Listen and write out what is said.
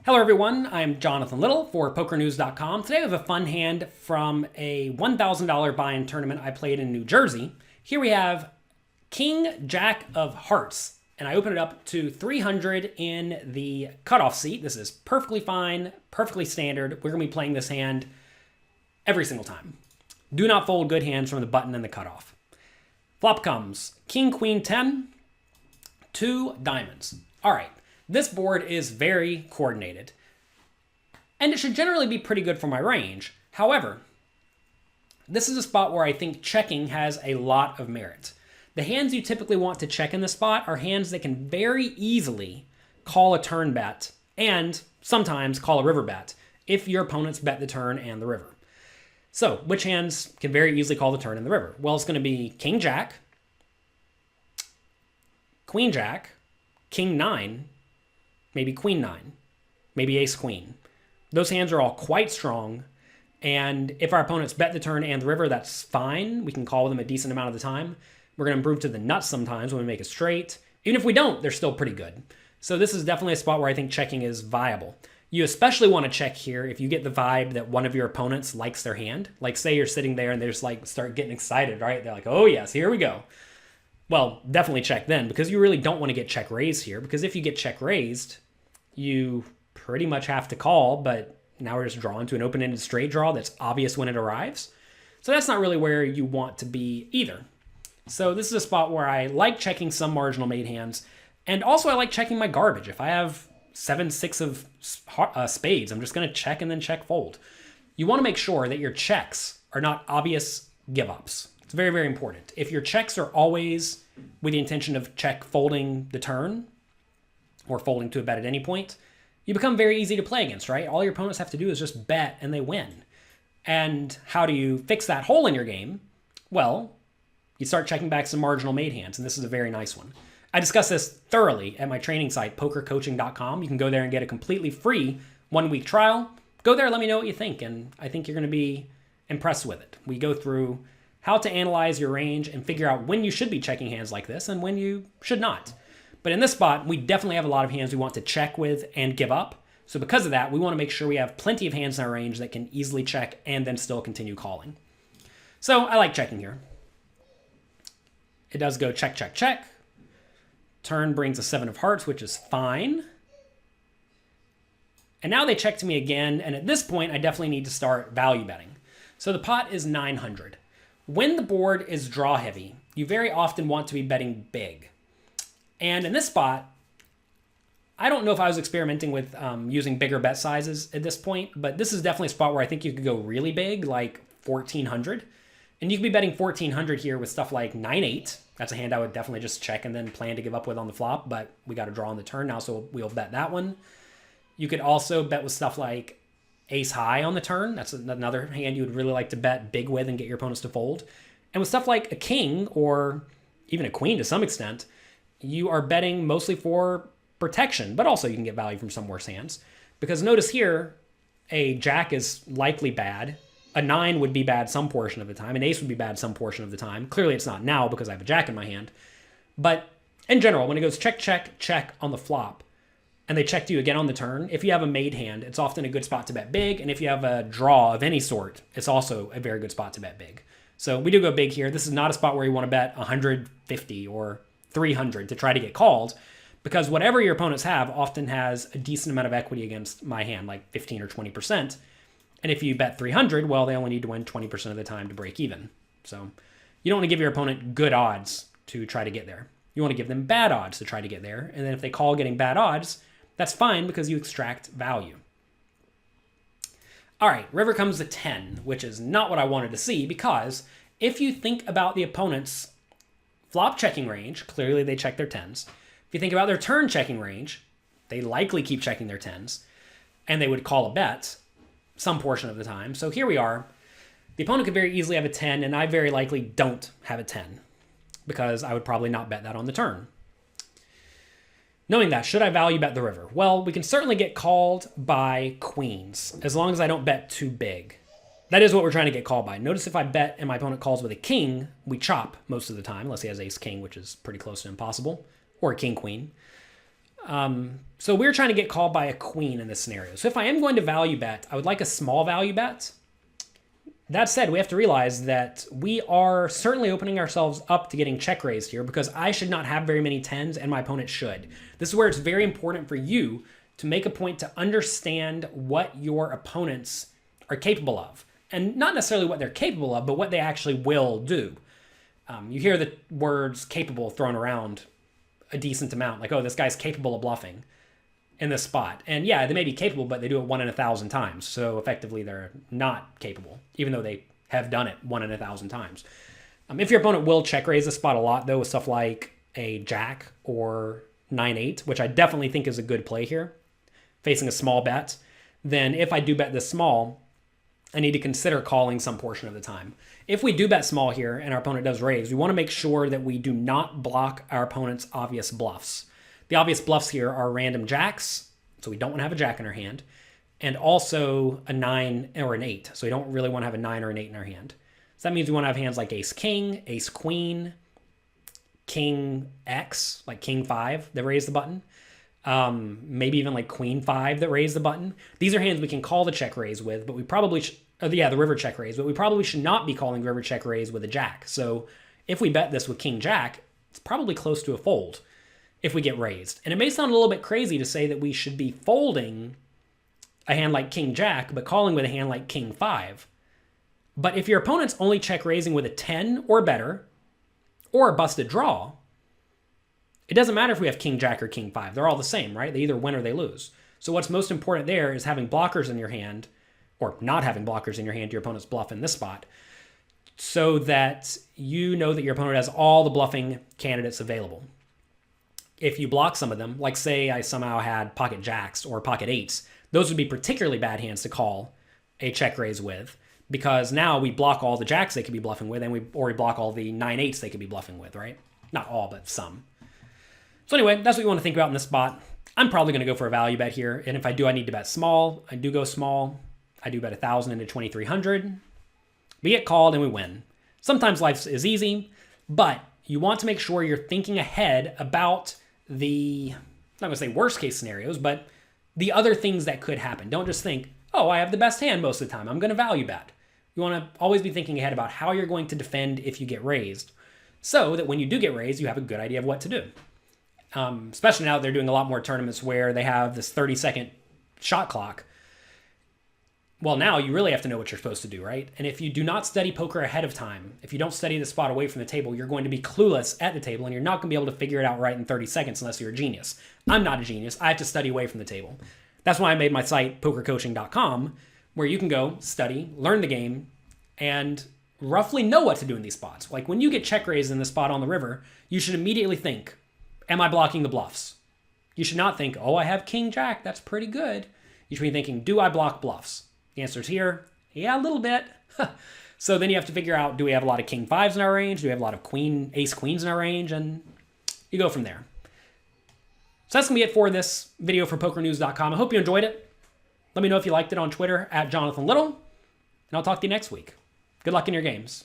Hello everyone, I'm Jonathan Little for PokerNews.com. Today I have a fun hand from a $1,000 buy-in tournament I played in New Jersey. Here we have King Jack of Hearts, and I open it up to 300 in the cutoff seat. This is perfectly fine, perfectly standard. We're going to be playing this hand every single time. Do not fold good hands from the button and the cutoff. Flop comes King, Queen, 10, 2 diamonds. All right. This board is very coordinated, and it should generally be pretty good for my range. However, this is a spot where I think checking has a lot of merit. The hands you typically want to check in this spot are hands that can very easily call a turn bet and sometimes call a river bet if your opponents bet the turn and the river. So, which hands can very easily call the turn and the river? Well, it's going to be King Jack, Queen Jack, King 9, maybe Queen 9, maybe Ace Queen. Those hands are all quite strong, and if our opponents bet the turn and the river, that's fine. We can call them a decent amount of the time. We're going to improve to the nuts sometimes when we make a straight. Even if we don't, they're still pretty good. So this is definitely a spot where I think checking is viable. You especially want to check here if you get the vibe that one of your opponents likes their hand. Like say you're sitting there and they just like start getting excited, right? They're like, oh yes, here we go. Well, definitely check then, because you really don't want to get check raised here, because if you get check raised, you pretty much have to call, but now we're just drawn to an open-ended straight draw that's obvious when it arrives. So that's not really where you want to be either. So this is a spot where I like checking some marginal made hands, and also I like checking my garbage. If I have 7-6 of spades, I'm just going to check and then check fold. You want to make sure that your checks are not obvious give-ups. It's very, very important. If your checks are always with the intention of check folding the turn or folding to a bet at any point, you become very easy to play against, right? All your opponents have to do is just bet and they win. And how do you fix that hole in your game? Well, you start checking back some marginal made hands, and this is a very nice one. I discuss this thoroughly at my training site, pokercoaching.com. You can go there and get a completely free 1-week trial. Go there, let me know what you think, and I think you're going to be impressed with it. We go through how to analyze your range and figure out when you should be checking hands like this and when you should not. But in this spot, we definitely have a lot of hands we want to check with and give up. So because of that, we want to make sure we have plenty of hands in our range that can easily check and then still continue calling. So I like checking here. It does go check, check, check. Turn brings a 7 of hearts, which is fine. And now they check to me again, and at this point, I definitely need to start value betting. So the pot is 900. When the board is draw heavy, you very often want to be betting big. And in this spot, I don't know if I was experimenting with using bigger bet sizes at this point, but this is definitely a spot where I think you could go really big, like 1400. And you could be betting 1400 here with stuff like 9-8. That's a hand I would definitely just check and then plan to give up with on the flop, but we got to draw on the turn now, so we'll bet that one. You could also bet with stuff like ace high on the turn. That's another hand you would really like to bet big with and get your opponents to fold. And with stuff like a king or even a queen to some extent, you are betting mostly for protection, but also you can get value from some worse hands. Because notice here, a jack is likely bad. A 9 would be bad some portion of the time. An ace would be bad some portion of the time. Clearly it's not now because I have a jack in my hand. But in general, when it goes check, check, check on the flop, and they check to you again on the turn, if you have a made hand, it's often a good spot to bet big. And if you have a draw of any sort, it's also a very good spot to bet big. So we do go big here. This is not a spot where you want to bet 150 or 300 to try to get called, because whatever your opponents have often has a decent amount of equity against my hand, like 15 or 20%. And if you bet 300, well, they only need to win 20% of the time to break even. So you don't want to give your opponent good odds to try to get there. You want to give them bad odds to try to get there. And then if they call getting bad odds, that's fine because you extract value. All right, river comes to 10, which is not what I wanted to see, because if you think about the opponent's flop checking range, clearly they check their 10s. If you think about their turn checking range, they likely keep checking their 10s, and they would call a bet some portion of the time. So here we are. The opponent could very easily have a 10, and I very likely don't have a 10, because I would probably not bet that on the turn. Knowing that, should I value bet the river? Well, we can certainly get called by queens, as long as I don't bet too big. That is what we're trying to get called by. Notice if I bet and my opponent calls with a king, we chop most of the time, unless he has ace king, which is pretty close to impossible, or a king queen. So we're trying to get called by a queen in this scenario. So if I am going to value bet, I would like a small value bet. That said, we have to realize that we are certainly opening ourselves up to getting check raised here because I should not have very many tens and my opponent should. This is where it's very important for you to make a point to understand what your opponents are capable of. And not necessarily what they're capable of, but what they actually will do. You hear the words capable thrown around a decent amount. Like, oh, this guy's capable of bluffing in this spot. And yeah, they may be capable, but they do it 1 in 1,000 times. So effectively, they're not capable, even though they have done it 1 in 1,000 times. If your opponent will check raise this spot a lot, though, with stuff like a jack or 9-8, which I definitely think is a good play here, facing a small bet, then if I do bet this small, I need to consider calling some portion of the time. If we do bet small here and our opponent does raise, we want to make sure that we do not block our opponent's obvious bluffs. The obvious bluffs here are random jacks, so we don't want to have a jack in our hand, and also a 9 or an 8, so we don't really want to have a 9 or an 8 in our hand. So that means we want to have hands like ace-king, ace-queen, king X, like king 5 that raise the button. Maybe even like queen 5 that raise the button. These are hands we can call the check raise with, but we probably the river check raise, but we probably should not be calling river check raise with a jack. So if we bet this with king jack, it's probably close to a fold if we get raised. And it may sound a little bit crazy to say that we should be folding a hand like king jack, but calling with a hand like king 5. But if your opponent's only check raising with a 10 or better, or a busted draw, it doesn't matter if we have king jack or king 5. They're all the same, right? They either win or they lose. So what's most important there is having blockers in your hand, or not having blockers in your hand to your opponent's bluff in this spot, so that you know that your opponent has all the bluffing candidates available. If you block some of them, like say I somehow had pocket jacks or pocket 8s, those would be particularly bad hands to call a check raise with, because now we block all the jacks they could be bluffing with, and we block all the 9-8s they could be bluffing with, right? Not all, but some. So anyway, that's what you want to think about in this spot. I'm probably going to go for a value bet here, and if I do, I need to bet small. I do go small. I do bet 1,000 into 2,300. We get called and we win. Sometimes life is easy, but you want to make sure you're thinking ahead about the, I'm not going to say worst case scenarios, but the other things that could happen. Don't just think, oh, I have the best hand most of the time, I'm going to value bet. You want to always be thinking ahead about how you're going to defend if you get raised, so that when you do get raised, you have a good idea of what to do. Especially now they're doing a lot more tournaments where they have this 30-second shot clock. Well, now you really have to know what you're supposed to do, right? And if you do not study poker ahead of time, if you don't study the spot away from the table, you're going to be clueless at the table, and you're not going to be able to figure it out right in 30 seconds unless you're a genius. I'm not a genius. I have to study away from the table. That's why I made my site, pokercoaching.com, where you can go, study, learn the game, and roughly know what to do in these spots. Like when you get check raised in the spot on the river, you should immediately think, am I blocking the bluffs? You should not think, oh, I have king jack, that's pretty good. You should be thinking, do I block bluffs? The answer's here, yeah, a little bit. So then you have to figure out, do we have a lot of king 5s in our range? Do we have a lot of ace queens in our range? And you go from there. So that's going to be it for this video for PokerNews.com. I hope you enjoyed it. Let me know if you liked it on Twitter @JonathanLittle. And I'll talk to you next week. Good luck in your games.